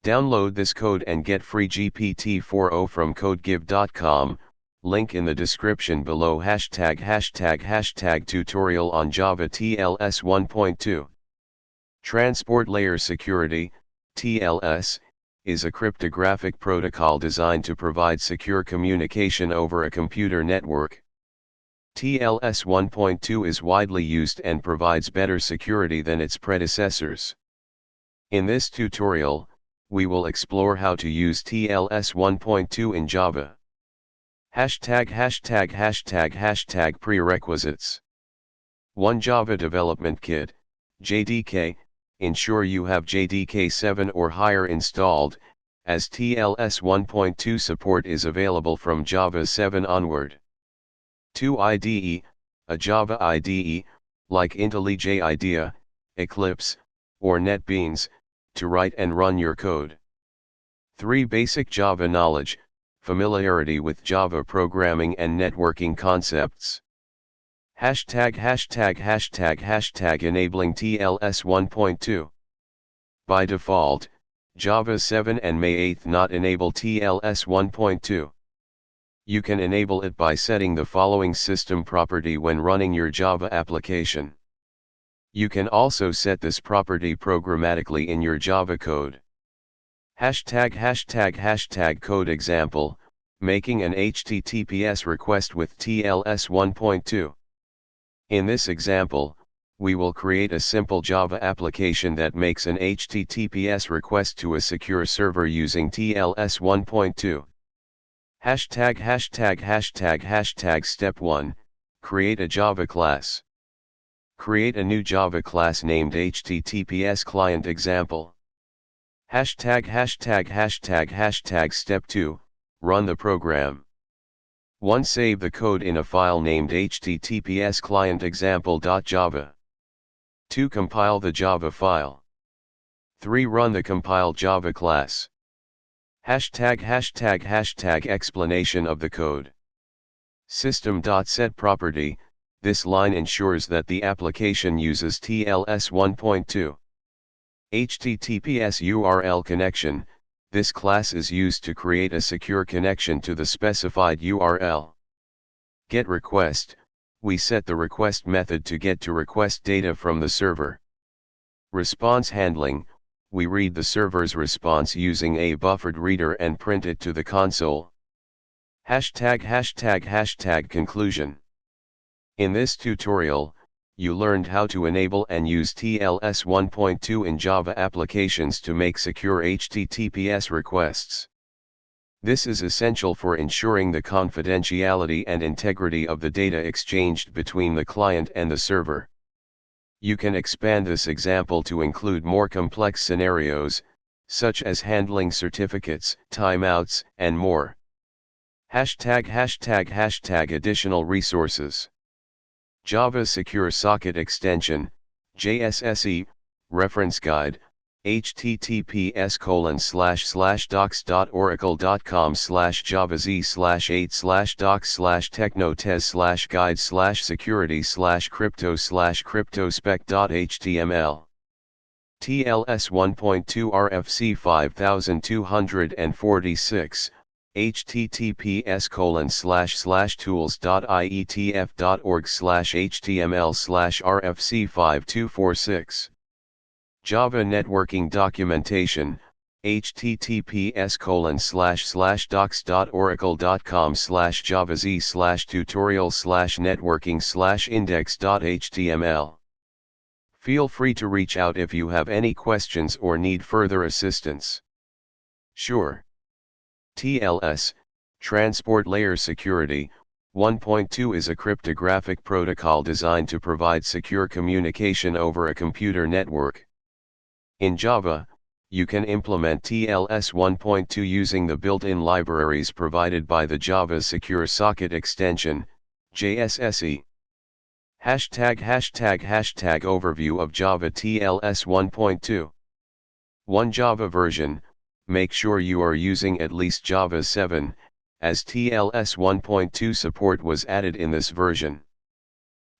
Download this code and get free GPT-4o from codegive.com, link in the description below. ### tutorial on Java TLS 1.2. Transport Layer Security, TLS, is a cryptographic protocol designed to provide secure communication over a computer network. TLS 1.2 is widely used and provides better security than its predecessors. In this tutorial, we will explore how to use TLS 1.2 in Java. ### prerequisites. 1 Java Development Kit, JDK. Ensure you have JDK 7 or higher installed, as TLS 1.2 support is available from Java 7 onward. 2 IDE, a Java IDE, like intellij IDEA, Eclipse, or NetBeans, to write and run your code. 3 Basic Java knowledge, familiarity with Java programming and networking concepts. ### enabling TLS 1.2. By default, Java 7 and May 8 not enable TLS 1.2. You can enable it by setting the following system property when running your Java application. You can also set this property programmatically in your Java code. ### code example, making an HTTPS request with TLS 1.2. In this example, we will create a simple Java application that makes an HTTPS request to a secure server using TLS 1.2. ### Step 1, create a Java class. Create a new Java class named HTTPS client example. ### Step 2, run the program. 1 Save the code in a file named https client example.java. 2 Compile the Java file. 3 Run the compiled Java class. ### explanation of the code. System.set property, this line ensures that the application uses TLS 1.2. HTTPS URL connection, this class is used to create a secure connection to the specified URL. Get request, we set the request method to get to request data from the server. Response handling, we read the server's response using a buffered reader and print it to the console. ### conclusion. In this tutorial, you learned how to enable and use TLS 1.2 in Java applications to make secure HTTPS requests. This is essential for ensuring the confidentiality and integrity of the data exchanged between the client and the server. You can expand this example to include more complex scenarios, such as handling certificates, timeouts, and more. ### additional resources. Java Secure Socket Extension, JSSE, Reference Guide, https://docs.oracle.com/javaz/8/docs/guide/security/crypto/cryptospec.html. TLS 1.2 RFC 5246, https://tools.ietf.org/html/rfc5246. Java Networking Documentation, https://docs.oracle.com/javaz/tutorial/networking/index.html. Feel free to reach out if you have any questions or need further assistance. Sure. TLS, Transport Layer Security, 1.2 is a cryptographic protocol designed to provide secure communication over a computer network. In Java, you can implement TLS 1.2 using the built-in libraries provided by the Java Secure Socket Extension, JSSE. ### overview of Java TLS 1.2. 1 Java version, make sure you are using at least Java 7, as TLS 1.2 support was added in this version.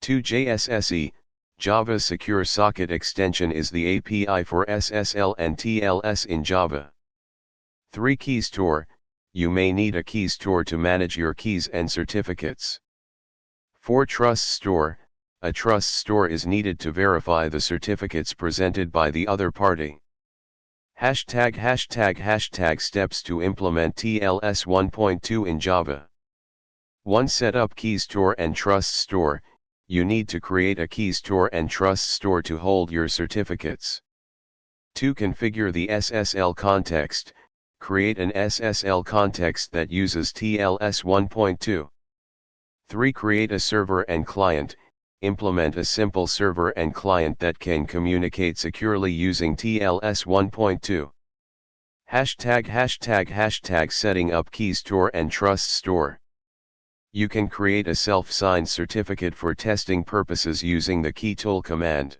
2 JSSE, Java Secure Socket Extension is the API for SSL and TLS in Java. 3. Key store. You may need a key store to manage your keys and certificates. 4. Trust store. A trust store is needed to verify the certificates presented by the other party. Hashtag steps to implement TLS 1.2 in Java. 1. Set up key store and trust store. You need to create a key store and trust store to hold your certificates. 2. Configure the SSL context. Create an SSL context that uses TLS 1.2. 3. Create a server and client. Implement a simple server and client that can communicate securely using TLS 1.2. Hashtag setting up key store and trust store. You can create a self-signed certificate for testing purposes using the keytool command.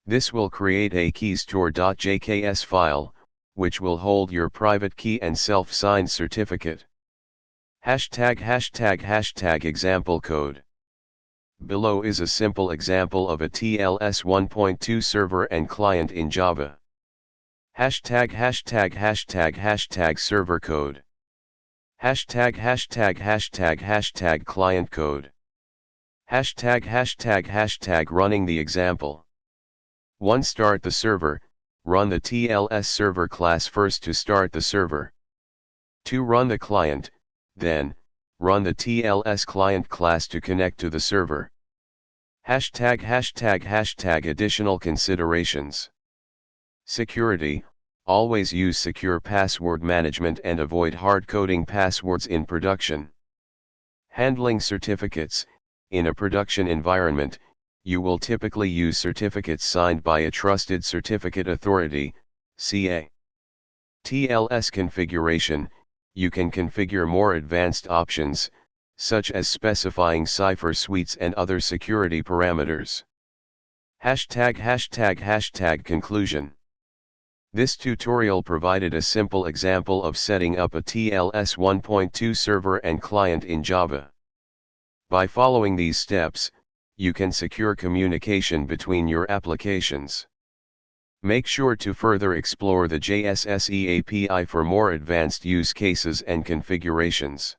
This will create a keystore.jks file, which will hold your private key and self-signed certificate. Hashtag example code. Below is a simple example of a TLS 1.2 server and client in Java. Hashtag server code. Hashtag client code. Hashtag running the example. 1. Start the server. Run the TLS server class first to start the server. 2. Run the client, then, run the TLS client class to connect to the server. Hashtag additional considerations. Security. Always use secure password management and avoid hard-coding passwords in production. Handling certificates. In a production environment, you will typically use certificates signed by a trusted certificate authority, CA. TLS configuration. You can configure more advanced options, such as specifying cipher suites and other security parameters. Hashtag conclusion. This tutorial provided a simple example of setting up a TLS 1.2 server and client in Java. By following these steps, you can secure communication between your applications. Make sure to further explore the JSSE API for more advanced use cases and configurations.